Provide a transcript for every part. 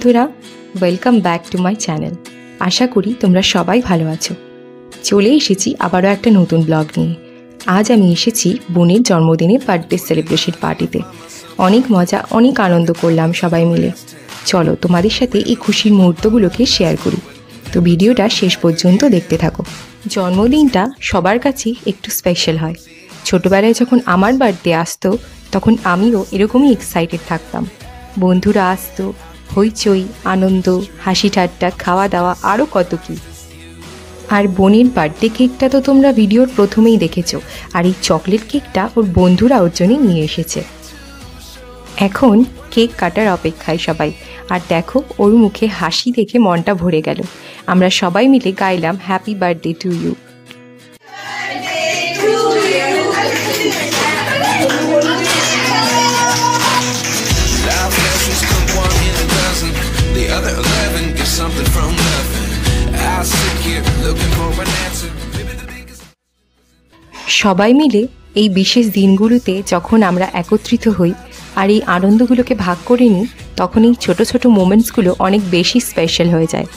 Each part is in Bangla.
বন্ধুরা, welcome back to my channel. আশা করি তোমরা সবাই ভালো আছো। চলে এসেছি আবারও একটা নতুন ব্লগ নিয়ে। আজ আমি এসেছি বোনের জন্মদিনের বার্থডে সেলিব্রেশন পার্টিতে। অনেক মজা, অনেক আনন্দ করলাম সবাই মিলে। চলো তোমাদের সাথে এই খুশির মুহূর্তগুলোকে শেয়ার করি। তো ভিডিওটা শেষ পর্যন্ত দেখতে থাকো। জন্মদিনটা সবার কাছেই একটু স্পেশাল হয়। ছোটোবেলায় যখন আমার বার্থডে আসতো তখন আমিও এরকমই এক্সাইটেড থাকতাম। বন্ধুরা আসতো, হইচই, আনন্দ, হাসি ঠাট্টা, খাওয়া দাওয়া, আরও কত কী। আর বোনের বার্থডে কেকটা তো তোমরা ভিডিওর প্রথমেই দেখেছো। আর এই চকলেট কেকটা ওর বন্ধুরা ওর জন্যই নিয়ে এসেছে। এখন কেক কাটার অপেক্ষায় সবাই। আর দেখো, ওর মুখে হাসি দেখে মনটা ভরে গেল। আমরা সবাই মিলে গাইলাম হ্যাপি বার্থডে টু ইউ। সবাই মিলে এই বিশেষ দিনগুলোতে যখন আমরা একত্রিত হই আর এই আনন্দগুলোকে ভাগ করে নিই, তখন এই ছোট ছোট মোমেন্টসগুলো অনেক বেশি স্পেশাল হয়ে যায়।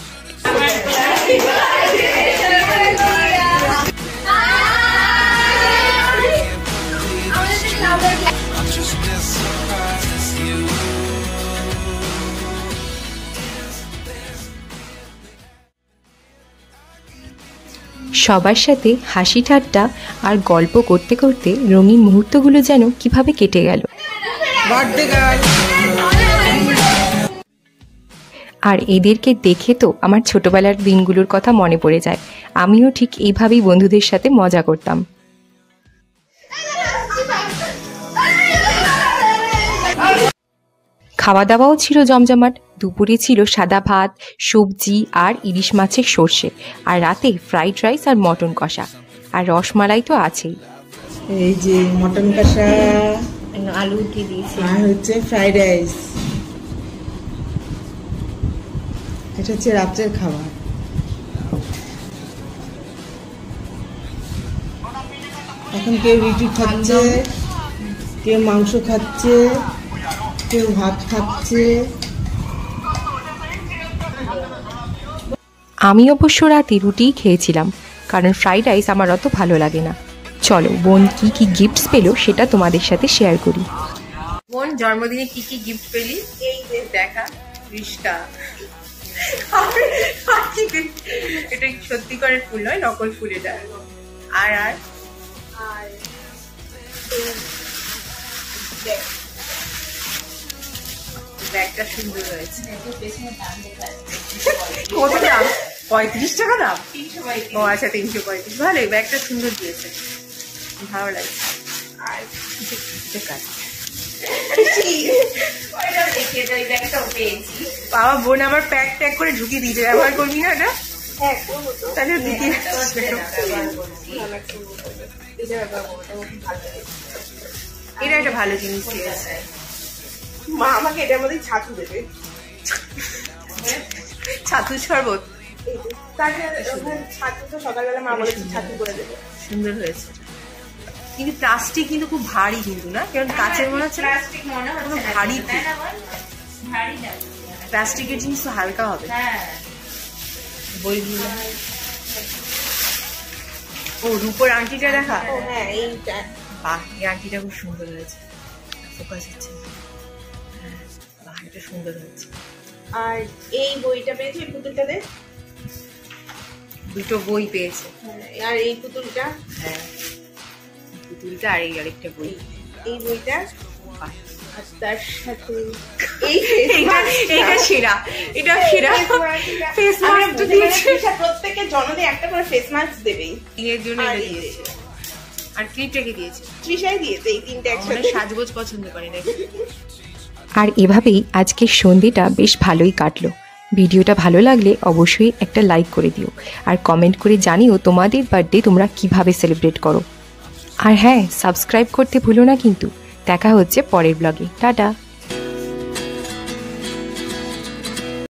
সবার সাথে হাসি ঠাট্টা আর গল্প করতে করতে রঙিন মুহূর্তগুলো যেন কিভাবে কেটে গেল। আর এদেরকে দেখে তো আমার ছোটবেলার দিনগুলোর কথা মনে পড়ে যায়। আমিও ঠিক এইভাবেই বন্ধুদের সাথে মজা করতাম। খাওয়া দাওয়াও ছিল জমজমাট। দুপুরে ছিল সাদা ভাত, সবজি আর ইলিশ মাছের সর্ষে। আর রাতে ফ্রাইড রাইস আর মটন কষা। আর রসমালাই তো আছেই। এই যে মটন কষা, আলু দিয়ে দিয়েছি, আর হচ্ছে ফ্রাইড রাইস। এটা হচ্ছে রাত্রের খাবার। এখন কেউ রুটি খাচ্ছে, কেউ মাংস খাচ্ছে, কেউ ভাত খাচ্ছে। আমি অবশ্য রাতে রুটিই খেয়েছিলাম, কারণ ফ্রাইড রাইস আমার অত ভালো লাগে না। চলো বোন কি কি গিফটস পেলো সেটা তোমাদের সাথে শেয়ার করি। বোন জন্মদিনে কি কি গিফট পেলি? এই যে দেখা রিস্কা। এটা সত্যিকারের ফুল নয়, নকল ফুল এটা। আর আর ব্যাগটা সুন্দর হয়েছে। কত দাম? 35 টাকা দাম? ও আচ্ছা, 335। ভালোই, ব্যাগটা সুন্দর দিয়েছে, ভালো লাগছে। আর বাবা, বোন আমার প্যাক ট্যাক করে ঢুকিয়ে দিয়েছে। ব্যবহার করবি না এটা? তাহলে এটা একটা ভালো জিনিস দিয়েছে। মা আমাকে এটার মধ্যে ছাতু দেবে, ছাতু শরবত। ছাতু তো সকালবেলা মা বলেছে ছাতু করে দেবে। সুন্দর হয়েছে, কিন্তু প্লাস্টিক কিন্তু খুব ভারী কিন্তু না, কারণ কাচের মনে হচ্ছে ভারী। প্লাস্টিকের জিনিস তো হালকা হবে। বইগুলো, ও রূপোর আংটিটা দেখা। হ্যাঁ, এইটা বাহ, এই আংটিটা খুব সুন্দর হয়েছে। ফোকাস হচ্ছে, বাহ, এটা সুন্দর হয়েছে। আর এই বইটা পেয়েছে, এই পুতুলটা দে। দুটো বই পেয়েছে। আর এই পুতুলটা, হ্যাঁ পুতুলটা, আর এই আরেকটা বই। এই বইটা, আর তার সাথে এইটা সেরা, এটা সেরা। ফেস মাস্ক তো দিয়েছে, প্রত্যেকের জন্মদিনে একটা করে ফেস মাস্ক দেবেই, এর জন্য এটা দিয়েছে। আর ক্লিপটাকে দিয়েছে, তৃষাই দিয়েছে। এই তিনটা একসাথে সাজগোজ পছন্দ করে নাকি। আর এভাবেই আজকের সন্ধ্যেটা বেশ ভালোই কাটলো। ভিডিওটা ভালো লাগলে অবশ্যই একটা লাইক করে দিও, আর কমেন্ট করে জানিও তোমাদের বার্থডে তোমরা কিভাবে সেলিব্রেট করো। আর হ্যাঁ, সাবস্ক্রাইব করতে ভুলো না কিন্তু। দেখা হচ্ছে পরের ব্লগে। টাটা।